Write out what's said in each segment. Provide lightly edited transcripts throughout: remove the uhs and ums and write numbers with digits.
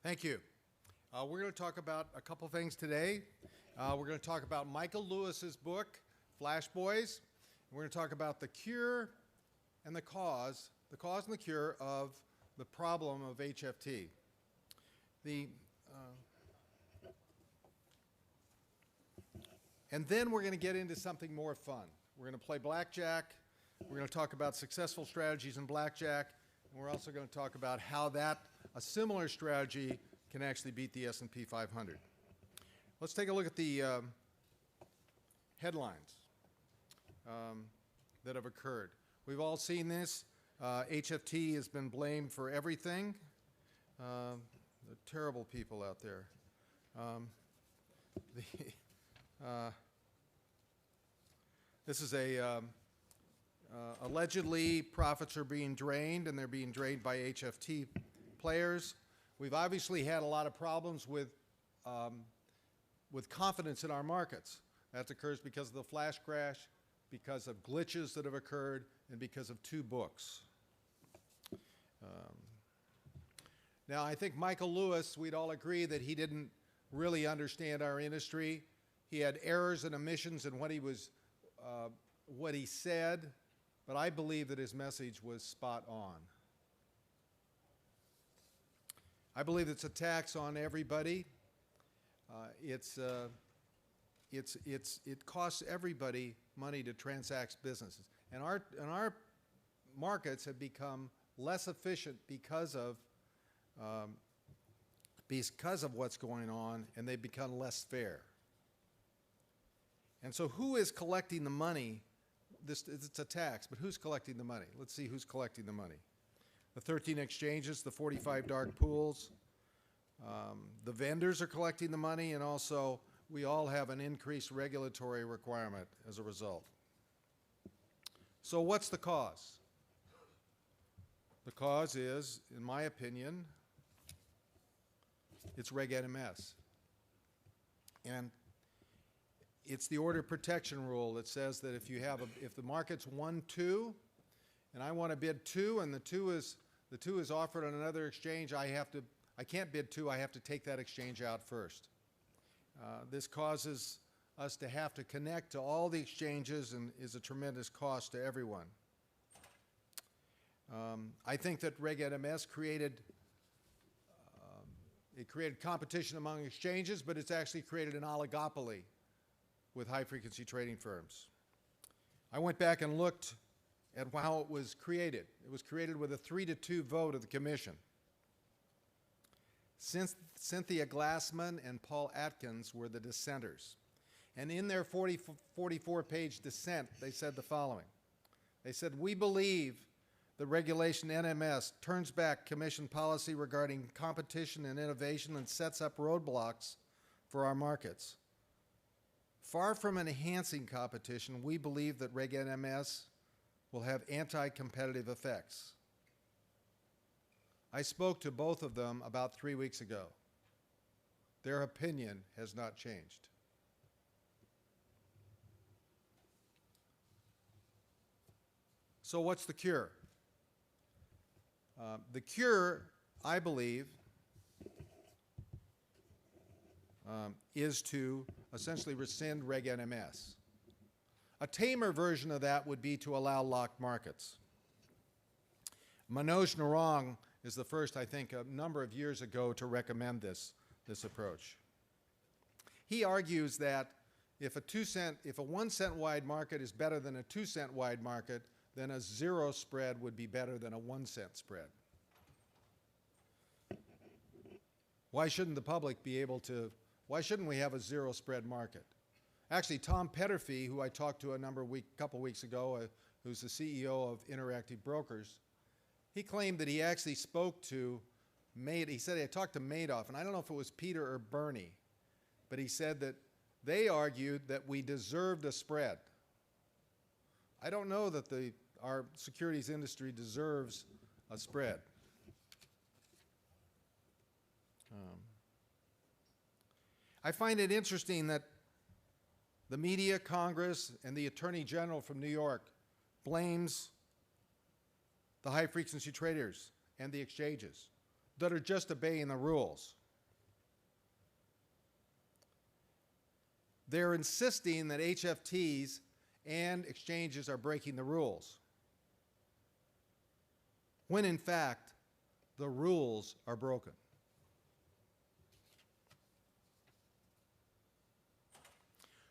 Thank you. We're going to talk about a couple things today. We're going to talk about Michael Lewis's book, Flash Boys. We're going to talk about the cure and the cause and the cure of the problem of HFT. And then we're going to get into something more fun. We're going to play blackjack. We're going to talk about successful strategies in blackjack. And we're also going to talk about how a similar strategy can actually beat the S&P 500. Let's take a look at the headlines that have occurred. We've all seen this. HFT has been blamed for everything. The terrible people out there. This is allegedly profits are being drained, and they're being drained by HFT players. We've obviously had a lot of problems with confidence in our markets. That occurs because of the flash crash, because of glitches that have occurred, and because of two books. Now, I think Michael Lewis, we'd all agree that he didn't really understand our industry. He had errors and omissions in what he said, but I believe that his message was spot on. I believe it's a tax on everybody. It costs everybody money to transact businesses, and our markets have become less efficient because of what's going on, and they've become less fair. And so, who is collecting the money? It's a tax, but who's collecting the money? Let's see who's collecting the money. The 13 exchanges, the 45 dark pools, the vendors are collecting the money, and also we all have an increased regulatory requirement as a result. So what's the cause? The cause is, in my opinion, it's Reg NMS. And it's the order protection rule that says that if the market's 1-2, and I want to bid 2, and the two is offered on another exchange, I can't bid 2. I have to take that exchange out first. This causes us to have to connect to all the exchanges and is a tremendous cost to everyone. I think that Reg NMS created competition among exchanges, but it's actually created an oligopoly with high-frequency trading firms. I went back and looked at how it was created. It was created with a 3-2 vote of the Commission. Cynthia Glassman and Paul Atkins were the dissenters. And in their 44-page dissent, they said the following. They said, "We believe that regulation NMS turns back Commission policy regarding competition and innovation and sets up roadblocks for our markets. Far from enhancing competition, we believe that Reg NMS will have anti-competitive effects." I spoke to both of them about 3 weeks ago. Their opinion has not changed. So what's the cure? The cure, I believe, is to essentially rescind Reg NMS. A tamer version of that would be to allow locked markets. Manoj Narang is the first, I think, a number of years ago to recommend this approach. He argues that if a 1 cent wide market is better than a 2 cent wide market, then a zero spread would be better than a 1 cent spread. Why shouldn't the public why shouldn't we have a zero spread market? Actually, Tom Petterfee, who I talked to a couple weeks ago, who's the CEO of Interactive Brokers, he claimed that he actually spoke to he said he had talked to Madoff, and I don't know if it was Peter or Bernie, but he said that they argued that we deserved a spread. I don't know that our securities industry deserves a spread. I find it interesting that the media, Congress, and the Attorney General from New York blames the high-frequency traders and the exchanges. that are just obeying the rules. They're insisting that HFTs and exchanges are breaking the rules, when in fact, the rules are broken.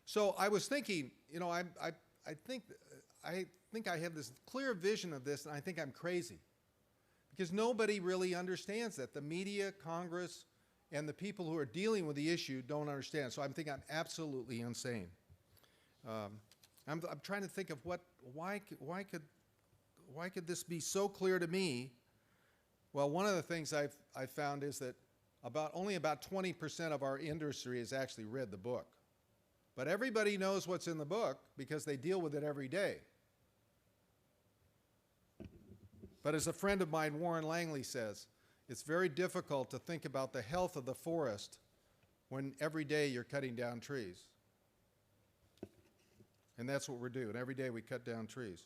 So I was thinking, you know, I think I have this clear vision of this, and I think I'm crazy, because nobody really understands that. The media, Congress, and the people who are dealing with the issue don't understand. So I think I'm absolutely insane. I'm trying to think of why could this be so clear to me? Well, one of the things I've found is that only about 20% of our industry has actually read the book. But everybody knows what's in the book because they deal with it every day. But as a friend of mine, Warren Langley, says, it's very difficult to think about the health of the forest when every day you're cutting down trees. And that's what we're doing. Every day we cut down trees.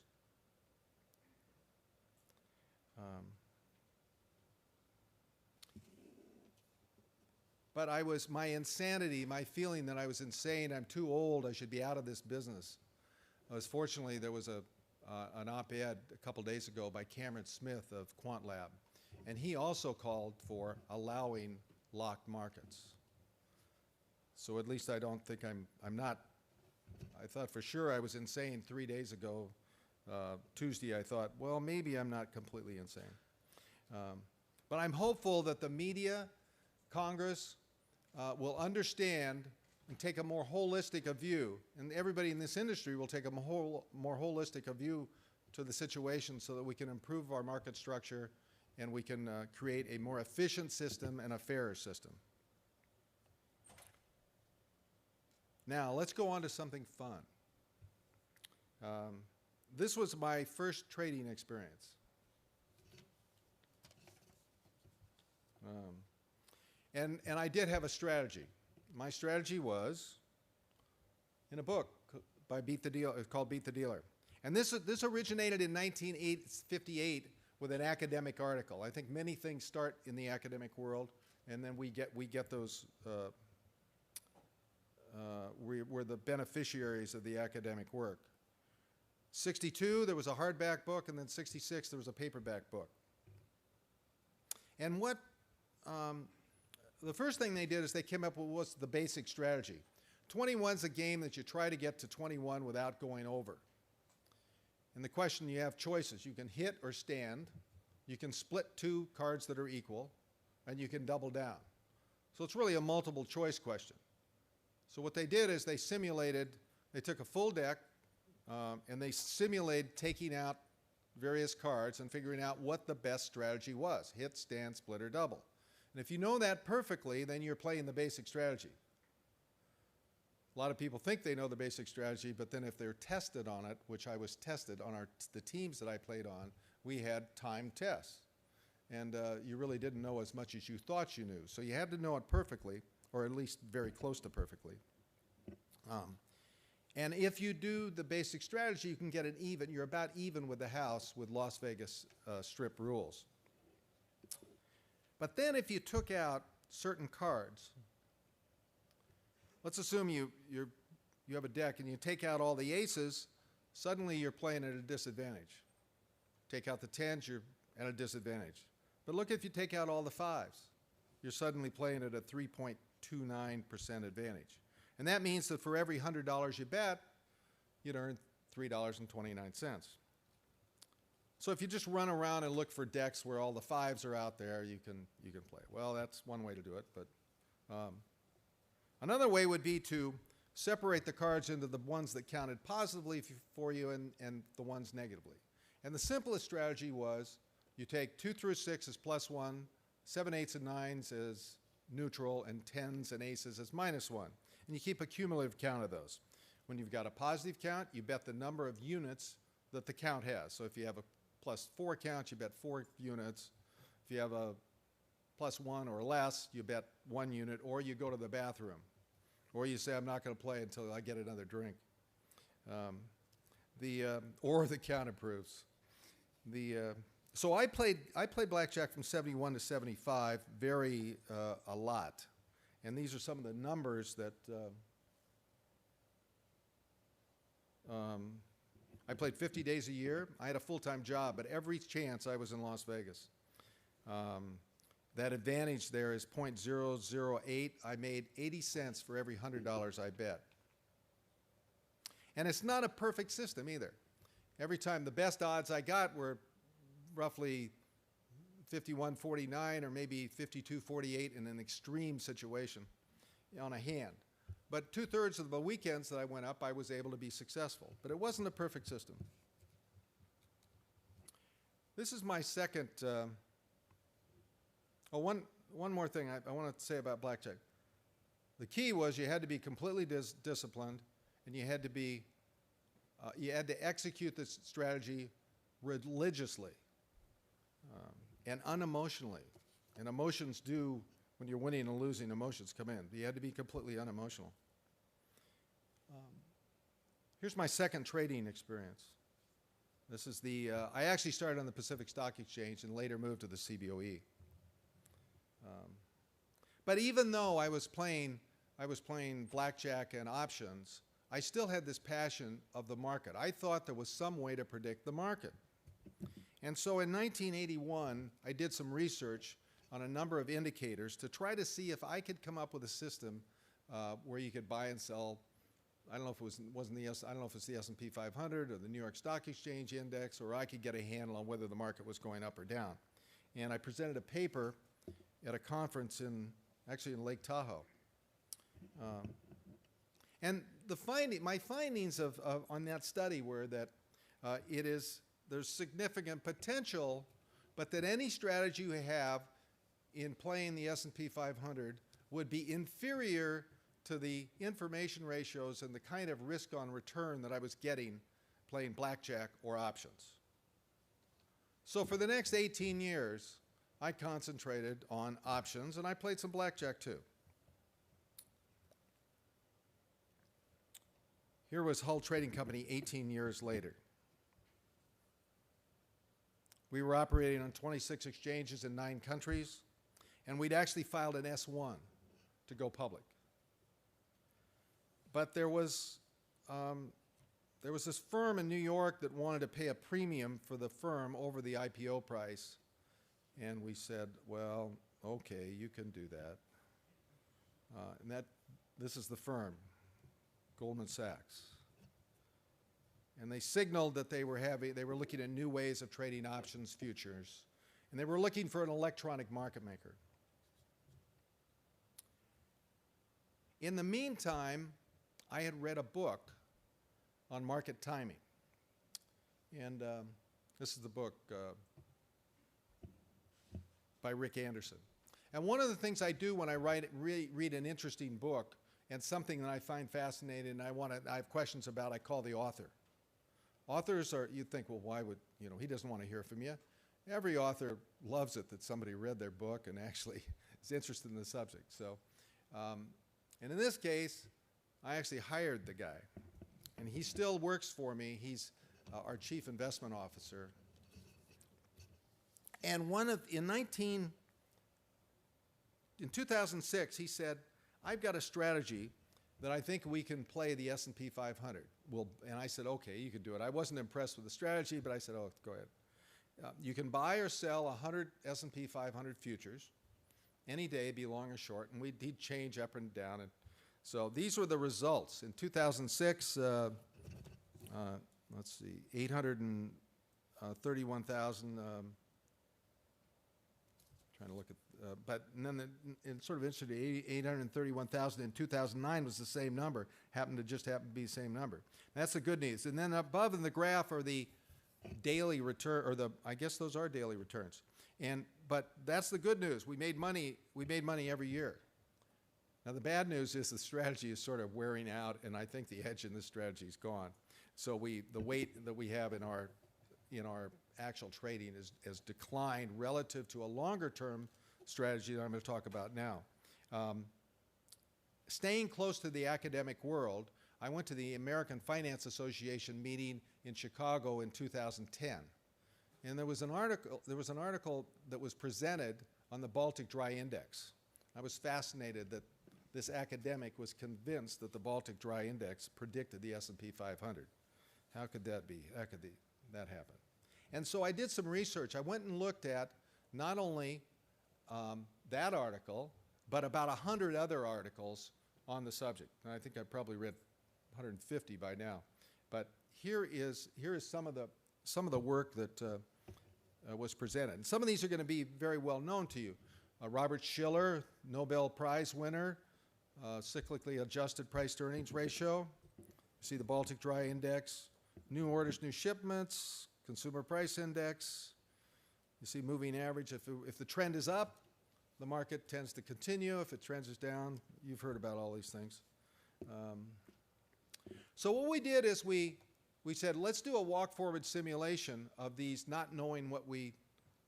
But my insanity, my feeling that I was insane, I'm too old, I should be out of this business. Fortunately, there was an op-ed a couple days ago by Cameron Smith of Quant Lab, and he also called for allowing locked markets. So at least I don't think I'm not. I thought for sure I was insane 3 days ago. Tuesday I thought, well, maybe I'm not completely insane. But I'm hopeful that the media, Congress, will understand and take a more holistic view, and everybody in this industry will take a more holistic view to the situation so that we can improve our market structure and we can create a more efficient system and a fairer system. Now, let's go on to something fun. This was my first trading experience. And I did have a strategy. My strategy was in a book by Beat the Dealer, called Beat the Dealer. And this originated in 1958 with an academic article. I think many things start in the academic world, and then we get those, we're the beneficiaries of the academic work. 62, there was a hardback book, and then 66, there was a paperback book. And the first thing they did is they came up with what's the basic strategy. 21's a game that you try to get to 21 without going over. And the question, you have choices. You can hit or stand. You can split two cards that are equal, and you can double down. So it's really a multiple choice question. So what they did is they took a full deck, and they simulated taking out various cards and figuring out what the best strategy was: hit, stand, split, or double. And if you know that perfectly, then you're playing the basic strategy. A lot of people think they know the basic strategy, but then if they're tested on it, which I was tested on the teams that I played on, we had timed tests. And you really didn't know as much as you thought you knew. So you had to know it perfectly, or at least very close to perfectly. And if you do the basic strategy, you can get an even. You're about even with the house with Las Vegas strip rules. But then if you took out certain cards, let's assume you have a deck and you take out all the aces, suddenly you're playing at a disadvantage. Take out the tens, you're at a disadvantage. But look, if you take out all the fives, you're suddenly playing at a 3.29% advantage. And that means that for every $100 you bet, you'd earn $3.29. So if you just run around and look for decks where all the fives are out there, you can play. Well, that's one way to do it. But another way would be to separate the cards into the ones that counted positively for you and the ones negatively. And the simplest strategy was you take 2 through 6 as +1, 7, 8s, and 9s as neutral, and 10s and aces as -1. And you keep a cumulative count of those. When you've got a positive count, you bet the number of units that the count has. So if you have a +4 count, you bet 4 units. If you have a +1 or less, you bet 1 unit, or you go to the bathroom. Or you say, I'm not going to play until I get another drink. Or the count improves. So I played blackjack from 71 to 75 a lot. And these are some of the numbers that I played 50 days a year. I had a full-time job, but every chance I was in Las Vegas. That advantage there is .008. I made 80 cents for every $100 I bet. And it's not a perfect system either. Every time the best odds I got were roughly 51-49 or maybe 52-48 in an extreme situation on a hand. But 2/3 of the weekends that I went up, I was able to be successful. But it wasn't a perfect system. This is my second. One more thing I want to say about blackjack. The key was you had to be completely disciplined, and you had to execute this strategy religiously and unemotionally. And emotions do, when you're winning and losing, emotions come in. You had to be completely unemotional. Here's my second trading experience. This is I actually started on the Pacific Stock Exchange and later moved to the CBOE. But even though I was playing blackjack and options, I still had this passion of the market. I thought there was some way to predict the market. And so in 1981, I did some research on a number of indicators to try to see if I could come up with a system where you could buy and sell. I don't know if I don't know if it's the S&P 500 or the New York Stock Exchange Index, or I could get a handle on whether the market was going up or down. And I presented a paper at a conference actually in Lake Tahoe. And my findings on that study were that there's significant potential, but that any strategy you have in playing the S&P 500 would be inferior to the information ratios and the kind of risk on return that I was getting playing blackjack or options. So for the next 18 years, I concentrated on options, and I played some blackjack too. Here was Hull Trading Company 18 years later. We were operating on 26 exchanges in 9 countries, and we'd actually filed an S-1 to go public. But there was this firm in New York that wanted to pay a premium for the firm over the IPO price, and we said, well, okay, you can do that. This is the firm, Goldman Sachs. And they signaled that they were looking at new ways of trading options futures, and they were looking for an electronic market maker. In the meantime, I had read a book on market timing. And this is the book by Rick Anderson. And one of the things I do when I read an interesting book and something that I find fascinating and I have questions about, I call the author. Authors you'd think, well, why would, he doesn't want to hear from you. Every author loves it that somebody read their book and actually is interested in the subject. So, and in this case, I actually hired the guy. And he still works for me. He's our chief investment officer. And in 2006, he said, I've got a strategy that I think we can play the S&P 500. And I said, okay, you can do it. I wasn't impressed with the strategy, but I said, oh, go ahead. You can buy or sell 100 S&P 500 futures any day, be long or short, and he'd change up and down. And so these were the results. In 2006, let's see, 831,000, trying to look at, but then it's sort of interesting, 831,000 in 2009 was the same number, happened to be the same number. That's the good news. And then above in the graph are the daily return, or I guess those are daily returns. But that's the good news. We made money every year. Now the bad news is the strategy is sort of wearing out, and I think the edge in this strategy is gone. So the weight that we have in our actual trading has declined relative to a longer-term strategy that I'm going to talk about now. Staying close to the academic world, I went to the American Finance Association meeting in Chicago in 2010. And there was an article that was presented on the Baltic Dry Index. I was fascinated that this academic was convinced that the Baltic Dry Index predicted the S&P 500. How could that be? How could that happen? And so I did some research. I went and looked at not only that article, but about 100 other articles on the subject. And I think I've probably read 150 by now. But here is some of the work that was presented. And some of these are going to be very well known to you. Robert Shiller, Nobel Prize winner, cyclically adjusted price-to-earnings ratio. You see the Baltic Dry Index, new orders, new shipments, consumer price index. You see moving average. If the trend is up, the market tends to continue. If the trend is down, you've heard about all these things. So what we did is we said, let's do a walk-forward simulation of these, not knowing what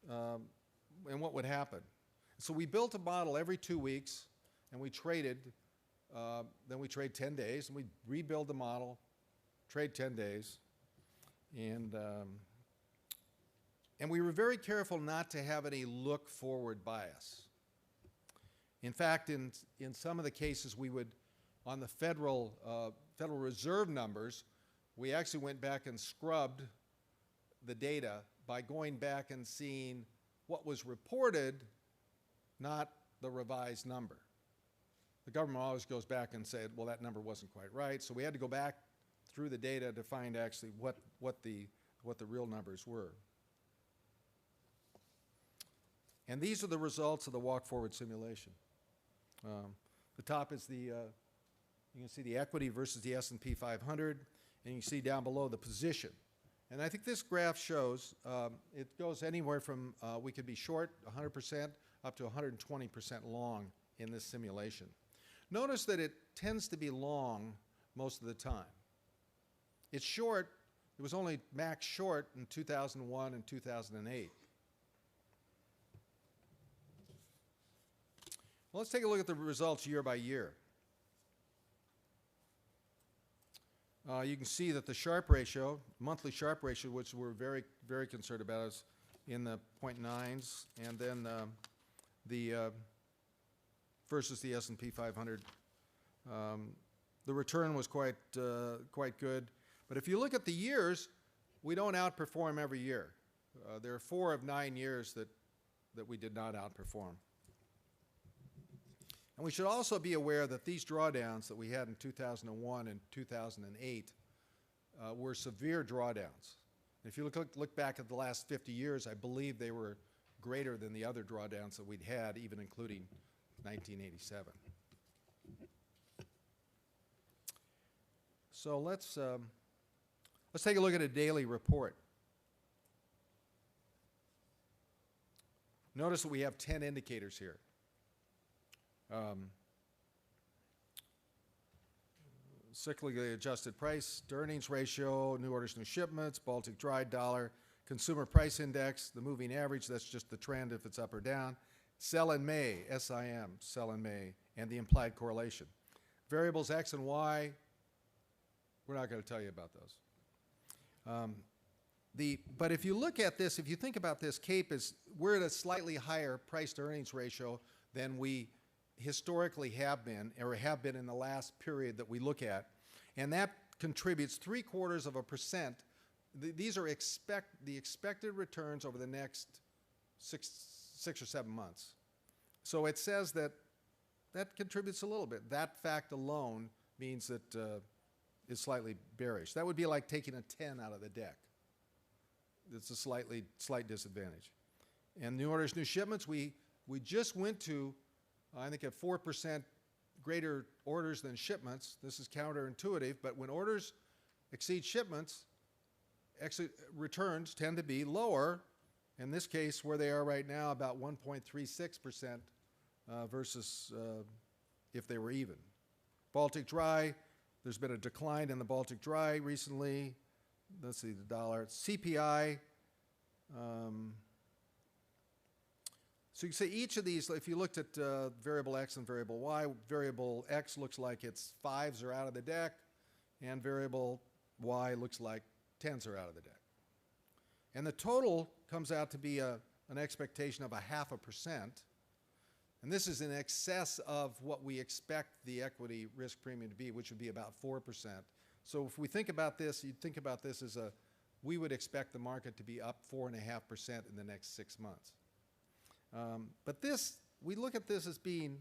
and what would happen. So we built a model every 2 weeks, and we traded. Then we trade 10 days, and we rebuild the model, trade 10 days. And we were very careful not to have any look-forward bias. In fact, in some of the cases, we would, on the Federal Reserve numbers, we actually went back and scrubbed the data by going back and seeing what was reported, not the revised number. The government always goes back and said, well, that number wasn't quite right. So we had to go back through the data to find actually what the real numbers were. And these are the results of the walk-forward simulation. The top is you can see the equity versus the S&P 500, and you can see down below the position. And I think this graph shows it goes anywhere from, we could be short 100% up to 120% long in this simulation. Notice that it tends to be long most of the time. It's short. It was only max short in 2001 and 2008. Well, let's take a look at the results year by year. You can see that the Sharpe ratio, monthly Sharpe ratio, which we're very, very concerned about, is in the 0.9s, and then versus the S&P 500. The return was quite good. But if you look at the years, we don't outperform every year. There are 4 of 9 years that we did not outperform. And we should also be aware that these drawdowns that we had in 2001 and 2008 were severe drawdowns. And if you look back at the last 50 years, I believe they were greater than the other drawdowns that we'd had, even including 1987. So let's take a look at a daily report. Notice that we have 10 indicators here. Cyclically adjusted price to earnings ratio, new orders, new shipments, Baltic Dry dollar, consumer price index, the moving average, that's just the trend if it's up or down, sell in May, SIM, sell in May, and the implied correlation. Variables X and Y, we're not going to tell you about those. But if you look at this, if you think about this, we're at a slightly higher price to earnings ratio than we historically have been, or have been in the last period that we look at, and that contributes 0.75%. These are the expected returns over the next six or 7 months. So it says that contributes a little bit. That fact alone means that it's slightly bearish. That would be like taking a 10 out of the deck. It's a slight disadvantage. And new orders, new shipments, we just went to, I think, at 4% greater orders than shipments. This is counterintuitive, but when orders exceed shipments, returns tend to be lower. In this case, where they are right now, about 1.36% versus if they were even. Baltic Dry, there's been a decline in the Baltic Dry recently. Let's see, the dollar. CPI. So you can see each of these, if you looked at variable X and variable Y, variable X looks like its 5s are out of the deck, and variable Y looks like 10s are out of the deck. And the total comes out to be an expectation of 0.5%. And this is in excess of what we expect the equity risk premium to be, which would be about 4%. So if we think about this, you'd think about this as we would expect the market to be up 4.5% in the next 6 months. But this, we look at this as being,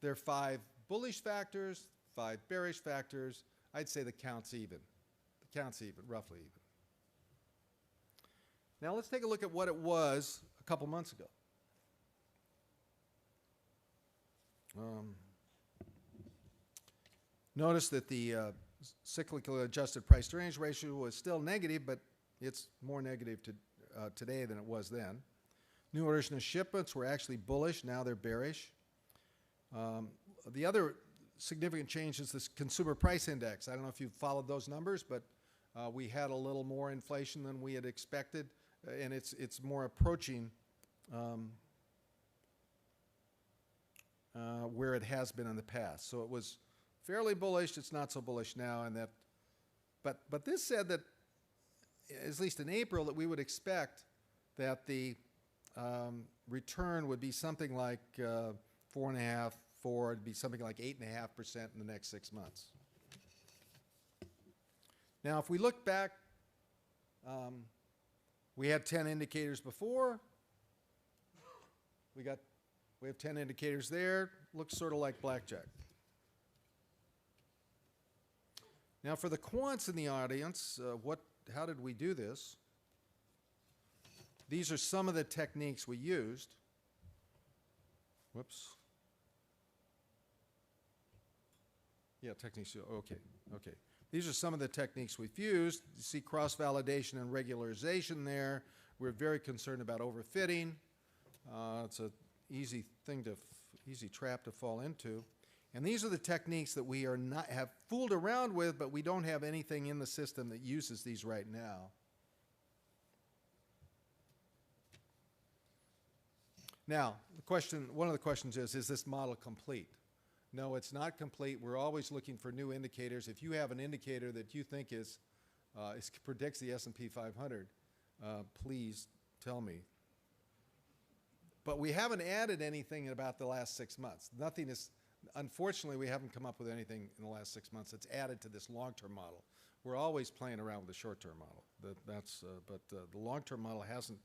there are 5 bullish factors, 5 bearish factors. I'd say the count's even. The count's even, roughly even. Now let's take a look at what it was a couple months ago. Notice that the cyclically adjusted price to earnings ratio was still negative, but it's more negative today than it was then. New orders and shipments were actually bullish. Now they're bearish. The other significant change is this consumer price index. I don't know if you've followed those numbers, but we had a little more inflation than we had expected, and it's more approaching where it has been in the past. So it was fairly bullish. It's not so bullish now, and that. But this said that, at least in April, that we would expect that the return would be something like 4.5%, 4. It'd be something like 8.5% in the next 6 months. Now, if we look back, we had 10 indicators before. We have 10 indicators there. Looks sort of like blackjack. Now, for the quants in the audience, how did we do this? These are some of the techniques we used. Whoops. Yeah, techniques. Okay. These are some of the techniques we've used. You see cross-validation and regularization there. We're very concerned about overfitting. It's an easy trap to fall into. And these are the techniques that we have fooled around with, but we don't have anything in the system that uses these right now. Now, one of the questions is this model complete? No, it's not complete. We're always looking for new indicators. If you have an indicator that you think predicts the S&P 500, please tell me. But we haven't added anything in about the last 6 months. Unfortunately, we haven't come up with anything in the last 6 months that's added to this long-term model. We're always playing around with the short-term model. But the long-term model hasn't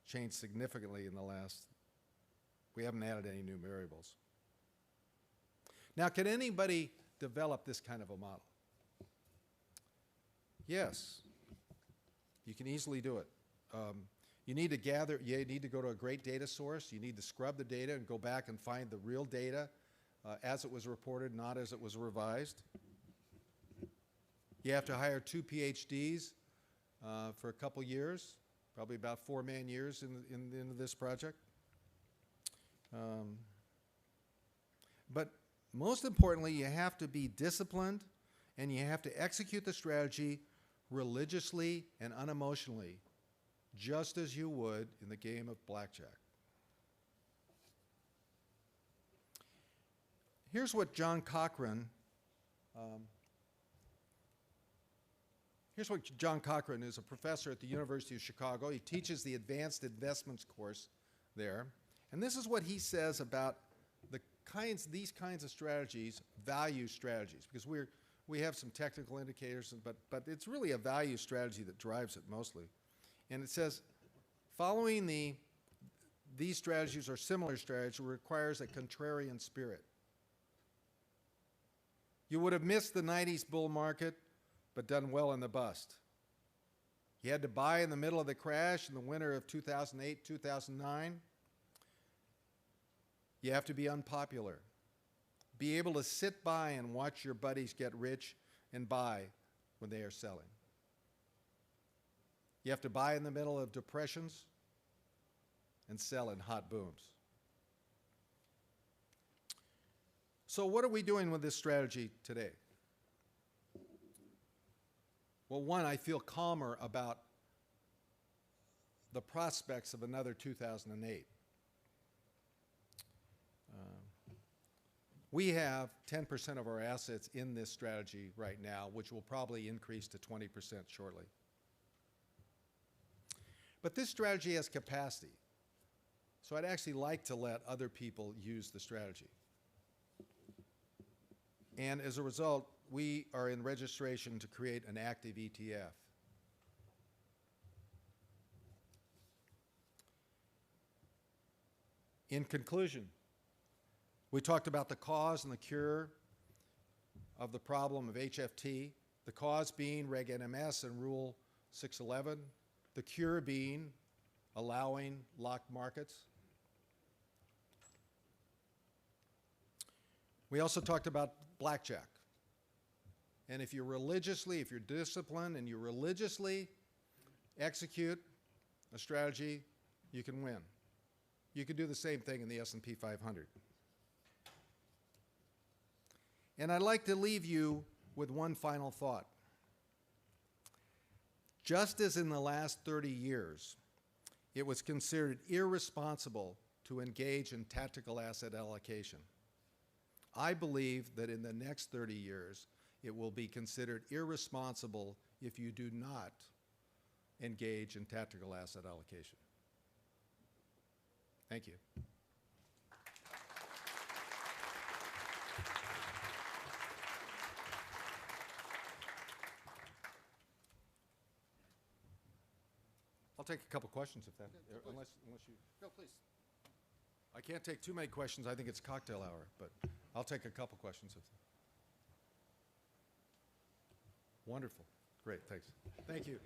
changed significantly in the last. We haven't added any new variables. Now, can anybody develop this kind of a model? Yes. You can easily do it. You need to go to a great data source. You need to scrub the data and go back and find the real data as it was reported, not as it was revised. You have to hire 2 PhDs for a couple years, probably about 4 man-years into this project. But most importantly, you have to be disciplined, and you have to execute the strategy religiously and unemotionally, just as you would in the game of blackjack. Here's what John Cochran, is a professor at the University of Chicago. He teaches the Advanced Investments course there. And this is what he says about these kinds of strategies, value strategies, because we have some technical indicators, but it's really a value strategy that drives it mostly. And it says, following these strategies or similar strategies requires a contrarian spirit. You would have missed the 90s bull market, but done well in the bust. You had to buy in the middle of the crash in the winter of 2008, 2009. You have to be unpopular. Be able to sit by and watch your buddies get rich and buy when they are selling. You have to buy in the middle of depressions and sell in hot booms. So what are we doing with this strategy today? Well, one, I feel calmer about the prospects of another 2008. We have 10% of our assets in this strategy right now, which will probably increase to 20% shortly. But this strategy has capacity. So I'd actually like to let other people use the strategy. And as a result, we are in registration to create an active ETF. In conclusion, we talked about the cause and the cure of the problem of HFT, the cause being Reg NMS and Rule 611, the cure being allowing locked markets. We also talked about blackjack. And if you're disciplined and you religiously execute a strategy, you can win. You can do the same thing in the S&P 500. And I'd like to leave you with one final thought. Just as in the last 30 years, it was considered irresponsible to engage in tactical asset allocation, I believe that in the next 30 years, it will be considered irresponsible if you do not engage in tactical asset allocation. Thank you. I'll take a couple questions if that, Yeah, unless you. No, please. I can't take too many questions. I think it's cocktail hour, but I'll take a couple questions. Wonderful. Great, thanks. Thank you.